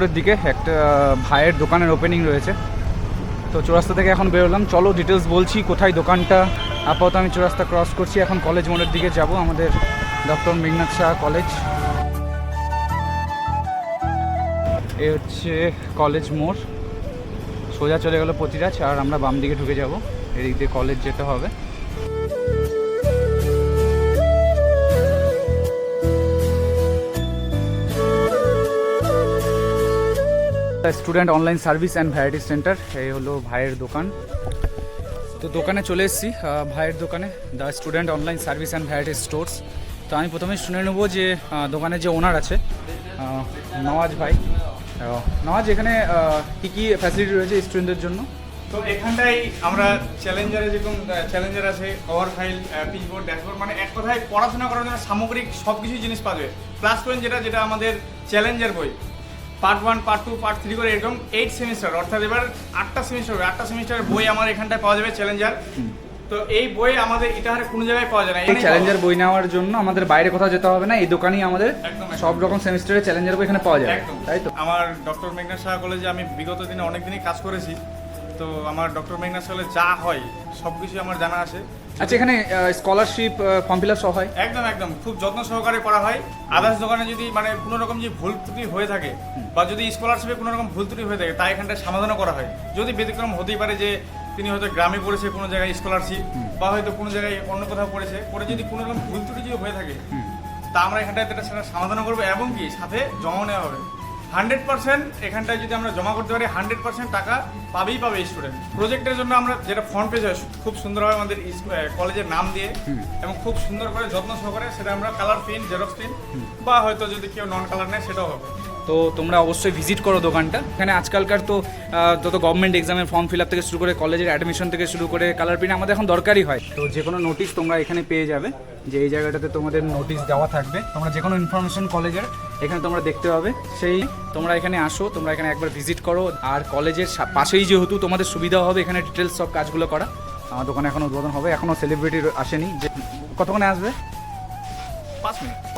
মোড়ের দিকে একটা ভাইয়ের দোকানের ওপেনিং রয়েছে। তো চৌরাস্তা থেকে এখন বেরোলাম, চলো ডিটেলস বলছি কোথায় দোকানটা। আপাতত আমি চৌরাস্তা ক্রস করছি, এখন কলেজ মোড়ের দিকে যাব, আমাদের ডক্টর মেঘনাদ সাহা কলেজ। এই হচ্ছে কলেজ মোড়, সোজা চলে গেল পতিরাজ, আর আমরা বাম দিকে ঢুকে যাব, এদিক দিয়ে কলেজ যেতে হবে। Student online service and variety centre, এই হলো ভাইয়ের দোকান। তো দোকানে চলে এসেছি, ভাইয়ের দোকানে, the student online service and variety stores. তো আমি প্রথমে শুনে নেবো যে দোকানের যে ওনার আছে নওয়াজ ভাই, নওয়াজ এখানে কী কী ফ্যাসিলিটি রয়েছে স্টুডেন্টদের জন্য? তো এখানটাই আমরা চ্যালেঞ্জারে যেরকম চ্যালেঞ্জার আছে, কভার ফাইল, পিচবোর্ড, ড্যাশবোর্ড, মানে এক কথায় পড়াশোনা করার জন্য সামগ্রিক সব কিছুই জিনিস পাওয়া যাবে। ক্লাস 10 যেটা আমাদের চ্যালেঞ্জার বই, পার্ট 1, পার্ট 2, পার্ট 3 করে এরকম 8 সেমিস্টার, অর্থাৎ এবার 8টা সেমিস্টার হবে। 8টা সেমিস্টারের বই আমার এখানটায় পাওয়া যাবে চ্যালেঞ্জার। তো এই বই আমাদের ইটাহারে কোনো জায়গায় পাওয়া যায় না। এই চ্যালেঞ্জার বই নেওয়ার জন্য আমাদের বাইরে কোথাও যেতে হবে না, এই দোকানেই আমাদের সব রকম সেমিস্টারের চ্যালেঞ্জার বই এখানে পাওয়া যায়, তাই তো? আমার ডক্টর মেঘনাদ সাহা কলেজে আমি বিগত দিনে অনেক দিনই কাজ করেছি, তো আমার ডক্টর মেঘনাদ সাহা কলেজে যা হয় সব কিছু আমার জানা আছে। আচ্ছা, এখানে স্কলারশিপ ফর্ম ফিল আপ সব হয়? একদম খুব যত্ন সহকারে করা হয়। আদার্স দোকানে যদি মানে কোনো রকম যে ভুল ত্রুটি হয়ে থাকে বা যদি স্কলারশিপে কোনো রকম ভুল ত্রুটি হয়ে থাকে, তা এখানটায় সমাধানও করা হয়। যদি ব্যতিক্রম হতেই পারে যে তিনি হয়তো গ্রামে পড়েছে কোনো জায়গায় স্কলারশিপ, বা হয়তো কোনো জায়গায় অন্য কোথাও পড়েছে, পরে যদি কোনো রকম ভুল ত্রুটি যদি হয়ে থাকে, তা আমরা এখানটায় সেটা সমাধান করবো, এবং কি সাথে জমা নেওয়া হবে। 100% এখানটায় যদি আমরা জমা করতে পারি 100% টাকা পাবে স্টুডেন্ট। প্রজেক্টের জন্য আমরা যেটা ফ্রন্ট পেজ হয় খুব সুন্দরভাবে আমাদের কলেজের নাম দিয়ে এবং খুব সুন্দর করে যত্ন সহকারে সেটা আমরা কালার প্রিন্ট, জেরক্স প্রিন্ট, বা হয়তো যদি কেউ নন কালার নেয় সেটাও হবে। তো তোমরা অবশ্যই ভিজিট করো দোকানটা। এখানে আজকালকার তো যত গভর্নমেন্ট এক্সামের ফর্ম ফিল আপ থেকে শুরু করে কলেজের অ্যাডমিশন থেকে শুরু করে কালার প্রিন্ট আমাদের এখন দরকারই হয়। তো যে কোনো নোটিশ তোমরা এখানে পেয়ে যাবে, যে এই জায়গাটাতে তোমাদের নোটিশ দেওয়া থাকবে, তোমরা যে কোনো ইনফরমেশন কলেজের এখানে তোমরা দেখতে পাবে। সেই তোমরা এখানে আসো, তোমরা এখানে একবার ভিজিট করো, আর কলেজের পাশেই যেহেতু তোমাদের সুবিধা হবে এখানে ডিটেলস সব কাজগুলো করা। আমার দোকানে এখন উদ্বোধন হবে, এখনও সেলিব্রিটি আসেনি, যে কতক্ষণে আসবে? 5 মিনিট।